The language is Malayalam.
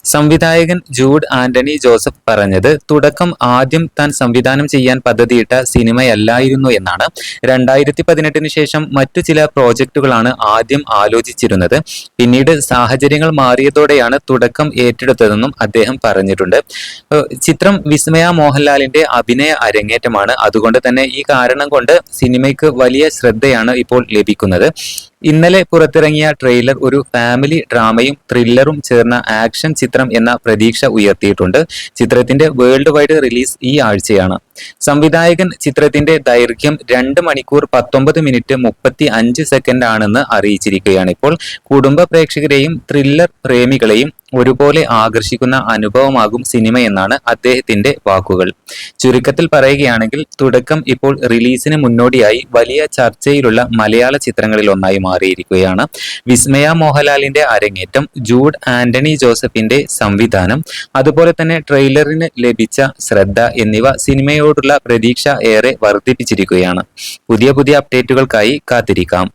സംവിധായകൻ ജൂഡ് ആന്റണി ജോസഫ് പറഞ്ഞത് തുടക്കം ആദ്യം താൻ സംവിധാനം ചെയ്യാൻ പദ്ധതിയിട്ട സിനിമയല്ലായിരുന്നു എന്നാണ്. 2018 ശേഷം മറ്റു ചില പ്രോജക്റ്റുകളാണ് ആദ്യം ആലോചിച്ചിരുന്നത്. പിന്നീട് സാഹചര്യങ്ങൾ മാറിയതോടെയാണ് തുടക്കം ഏറ്റെടുത്തതെന്നും അദ്ദേഹം പറഞ്ഞിട്ടുണ്ട്. ചിത്രം വിസ്മയ മോഹൻലാലിന്റെ അഭിനയ അരങ്ങേറ്റമാണ്. അതുകൊണ്ട് തന്നെ ഈ കാരണം കൊണ്ട് സിനിമയ്ക്ക് വലിയ ശ്രദ്ധയാണ് ഇപ്പോൾ ലഭിക്കുന്നത്. ഇന്നലെ പുറത്തിറങ്ങിയ ട്രെയിലർ ഒരു ഫാമിലി ഡ്രാമയും ത്രില്ലറും ചേർന്ന ആക്ഷൻ ചിത്രം എന്ന പ്രതീക്ഷ ഉയർത്തിയിട്ടുണ്ട്. ചിത്രത്തിന്റെ വേൾഡ് വൈഡ് റിലീസ് ഈ ആഴ്ചയാണ്. സംവിധായകൻ ചിത്രത്തിന്റെ ദൈർഘ്യം 2 മണിക്കൂർ 19 മിനിറ്റ് 35 സെക്കൻഡ് ആണെന്ന് അറിയിച്ചിരിക്കുകയാണ്. ഇപ്പോൾ കുടുംബ പ്രേക്ഷകരെയും ത്രില്ലർ പ്രേമികളെയും ഒരുപോലെ ആകർഷിക്കുന്ന അനുഭവമാകും സിനിമയെന്നാണ് അദ്ദേഹത്തിന്റെ വാക്കുകൾ. ചുരുക്കത്തിൽ പറയുകയാണെങ്കിൽ തുടക്കം ഇപ്പോൾ റിലീസിന് മുന്നോടിയായി വലിയ ചർച്ചയിലുള്ള മലയാള ചിത്രങ്ങളിൽ ഒന്നായി മാറിയിരിക്കുകയാണ്. വിസ്മയ മോഹൻലാലിന്റെ അരങ്ങേറ്റം, ജൂഡ് ആന്റണി ജോസഫിന്റെ സംവിധാനം, അതുപോലെ തന്നെ ട്രെയിലറിന് ലഭിച്ച ശ്രദ്ധ എന്നിവ സിനിമയോടുള്ള പ്രതീക്ഷ ഏറെ വർദ്ധിപ്പിച്ചിരിക്കുകയാണ്. പുതിയ അപ്ഡേറ്റുകൾക്കായി കാത്തിരിക്കാം.